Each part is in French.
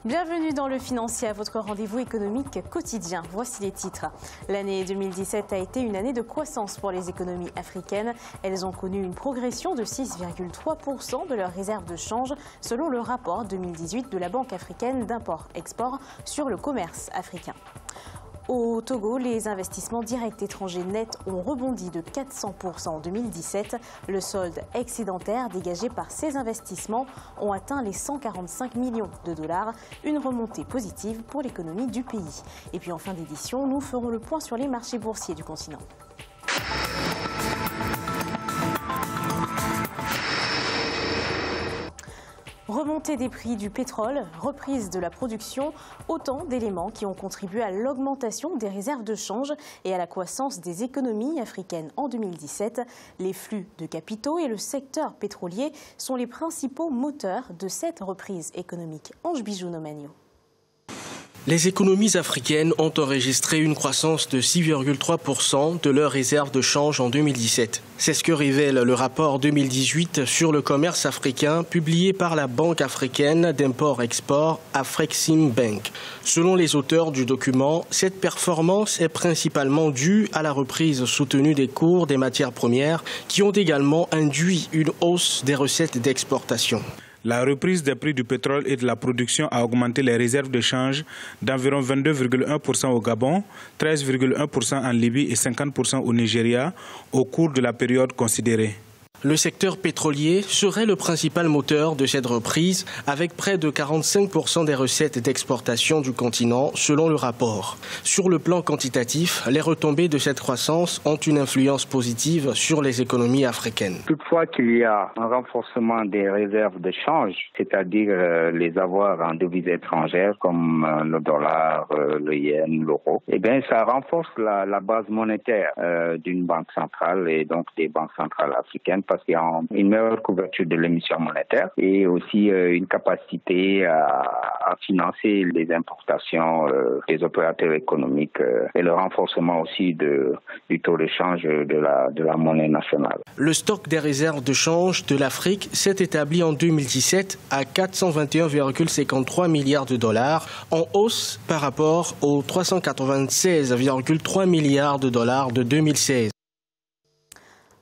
Bienvenue dans le Financier, votre rendez-vous économique quotidien. Voici les titres. L'année 2017 a été une année de croissance pour les économies africaines. Elles ont connu une progression de 6,3% de leurs réserves de change selon le rapport 2018 de la Banque africaine d'import-export sur le commerce africain. Au Togo, les investissements directs étrangers nets ont rebondi de 400% en 2017. Le solde excédentaire dégagé par ces investissements ont atteint les 145 millions de dollars, une remontée positive pour l'économie du pays. Et puis en fin d'édition, nous ferons le point sur les marchés boursiers du continent. Remontée des prix du pétrole, reprise de la production, autant d'éléments qui ont contribué à l'augmentation des réserves de change et à la croissance des économies africaines en 2017. Les flux de capitaux et le secteur pétrolier sont les principaux moteurs de cette reprise économique. Ange Bijou-Nomagno. Les économies africaines ont enregistré une croissance de 6,3% de leurs réserves de change en 2017. C'est ce que révèle le rapport 2018 sur le commerce africain publié par la Banque africaine d'import-export Afreximbank. Selon les auteurs du document, cette performance est principalement due à la reprise soutenue des cours des matières premières qui ont également induit une hausse des recettes d'exportation. La reprise des prix du pétrole et de la production a augmenté les réserves de change d'environ 22,1% au Gabon, 13,1% en Libye et 50% au Nigeria au cours de la période considérée. Le secteur pétrolier serait le principal moteur de cette reprise, avec près de 45% des recettes d'exportation du continent, selon le rapport. Sur le plan quantitatif, les retombées de cette croissance ont une influence positive sur les économies africaines. Toutefois qu'il y a un renforcement des réserves de change, c'est-à-dire les avoirs en devises étrangères comme le dollar, le yen, l'euro, eh bien, ça renforce la base monétaire d'une banque centrale et donc des banques centrales africaines, parce qu'il y a une meilleure couverture de l'émission monétaire et aussi une capacité à financer les importations des opérateurs économiques et le renforcement aussi du taux de change de la monnaie nationale. Le stock des réserves de change de l'Afrique s'est établi en 2017 à 421,53 milliards de dollars, en hausse par rapport aux 396,3 milliards de dollars de 2016.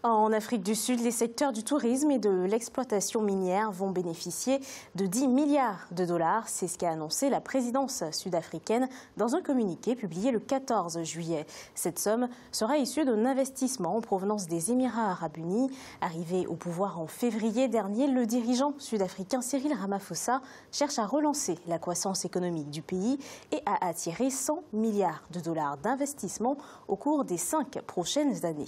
En Afrique du Sud, les secteurs du tourisme et de l'exploitation minière vont bénéficier de 10 milliards de dollars. C'est ce qu'a annoncé la présidence sud-africaine dans un communiqué publié le 14 juillet. Cette somme sera issue d'un investissement en provenance des Émirats arabes unis. Arrivé au pouvoir en février dernier, le dirigeant sud-africain Cyril Ramaphosa cherche à relancer la croissance économique du pays et à attirer 100 milliards de dollars d'investissement au cours des 5 prochaines années.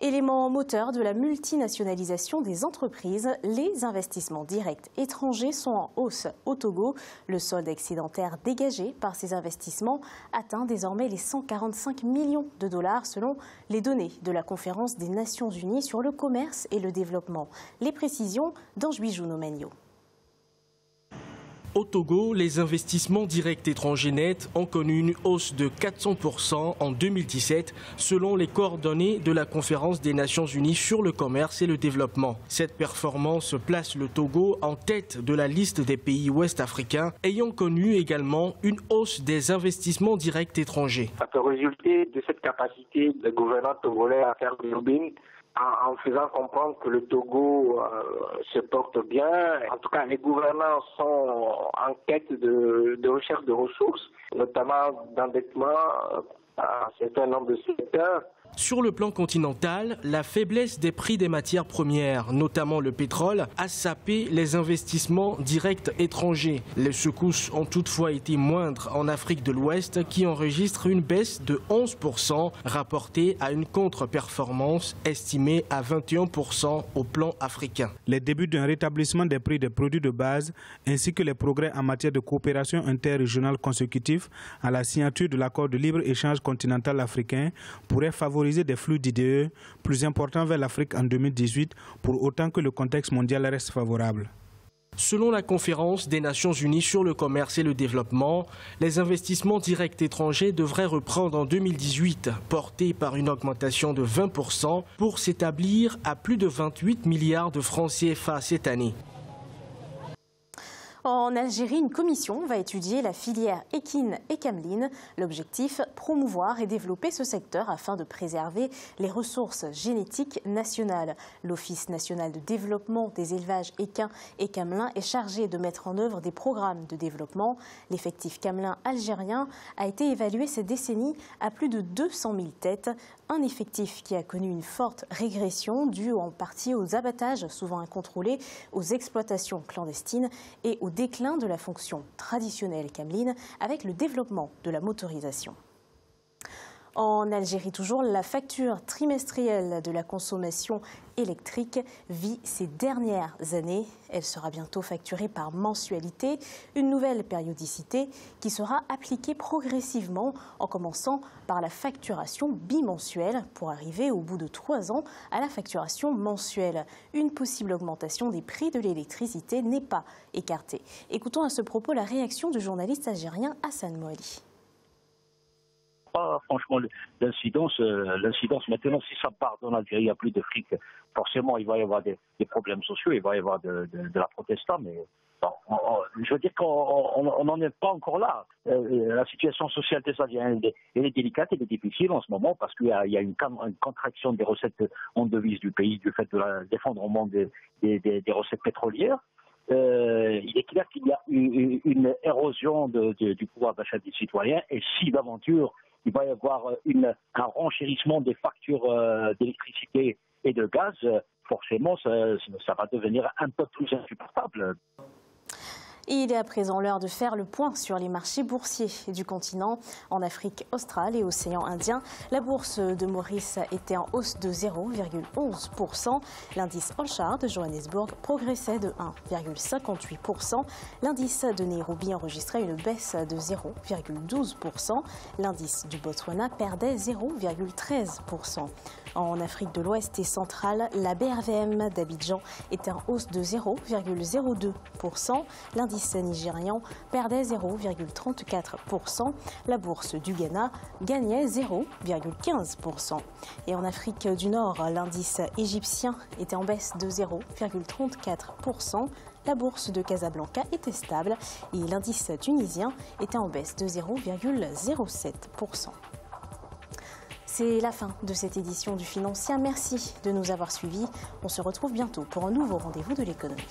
Élément moteur de la multinationalisation des entreprises, les investissements directs étrangers sont en hausse au Togo. Le solde excédentaire dégagé par ces investissements atteint désormais les 145 millions de dollars selon les données de la Conférence des Nations Unies sur le commerce et le développement. Les précisions d'Ange Bijou-Nomagno. Au Togo, les investissements directs étrangers nets ont connu une hausse de 400% en 2017, selon les coordonnées de la Conférence des Nations Unies sur le commerce et le développement. Cette performance place le Togo en tête de la liste des pays ouest-africains, ayant connu également une hausse des investissements directs étrangers. Ça peut résulter de cette capacité des gouvernants togolais à faire du lobbying, en faisant comprendre que le Togo se porte bien. En tout cas, les gouvernants sont en quête de recherche de ressources, notamment d'endettement à un certain nombre de secteurs. Sur le plan continental, la faiblesse des prix des matières premières, notamment le pétrole, a sapé les investissements directs étrangers. Les secousses ont toutefois été moindres en Afrique de l'Ouest, qui enregistre une baisse de 11%, rapportée à une contre-performance estimée à 21% au plan africain. Les débuts d'un rétablissement des prix des produits de base, ainsi que les progrès en matière de coopération interrégionale consécutifs à la signature de l'accord de libre-échange continental africain, pourraient favoriser des flux d'IDE plus importants vers l'Afrique en 2018, pour autant que le contexte mondial reste favorable. Selon la Conférence des Nations Unies sur le commerce et le développement, les investissements directs étrangers devraient reprendre en 2018, portés par une augmentation de 20% pour s'établir à plus de 28 milliards de francs CFA cette année. En Algérie, une commission va étudier la filière équine et cameline. L'objectif, promouvoir et développer ce secteur afin de préserver les ressources génétiques nationales. L'Office national de développement des élevages équins et camelins est chargé de mettre en œuvre des programmes de développement. L'effectif camelin algérien a été évalué ces décennies à plus de 200 000 têtes. Un effectif qui a connu une forte régression due en partie aux abattages souvent incontrôlés, aux exploitations clandestines et au déclin de la fonction traditionnelle cameline avec le développement de la motorisation. En Algérie toujours, la facture trimestrielle de la consommation électrique vit ses dernières années. Elle sera bientôt facturée par mensualité, une nouvelle périodicité qui sera appliquée progressivement en commençant par la facturation bimensuelle pour arriver au bout de 3 ans à la facturation mensuelle. Une possible augmentation des prix de l'électricité n'est pas écartée. Écoutons à ce propos la réaction du journaliste algérien Hassan Moali. Franchement, l'incidence maintenant, si ça part dans l'Algérie, il n'y a plus de fric, forcément il va y avoir des problèmes sociaux, il va y avoir de la protesta, mais bon, je veux dire qu'on n'en est pas encore là. La situation sociale des Algériens, elle est délicate, elle est difficile en ce moment parce qu'il y a une contraction des recettes en devises du pays du fait de l'effondrement des recettes pétrolières. Il est clair qu'il y a une érosion du pouvoir d'achat des citoyens et si d'aventure il va y avoir un renchérissement des factures d'électricité et de gaz, forcément ça va devenir un peu plus insupportable. Il est à présent l'heure de faire le point sur les marchés boursiers du continent. En Afrique australe et océan Indien, la bourse de Maurice était en hausse de 0,11%. L'indice All-Share de Johannesburg progressait de 1,58%. L'indice de Nairobi enregistrait une baisse de 0,12%. L'indice du Botswana perdait 0,13%. En Afrique de l'Ouest et centrale, la BRVM d'Abidjan était en hausse de 0,02%. L'indice nigérian perdait 0,34%. La bourse du Ghana gagnait 0,15%. Et en Afrique du Nord, l'indice égyptien était en baisse de 0,34%. La bourse de Casablanca était stable et l'indice tunisien était en baisse de 0,07%. C'est la fin de cette édition du Financière. Merci de nous avoir suivis. On se retrouve bientôt pour un nouveau rendez-vous de l'économie.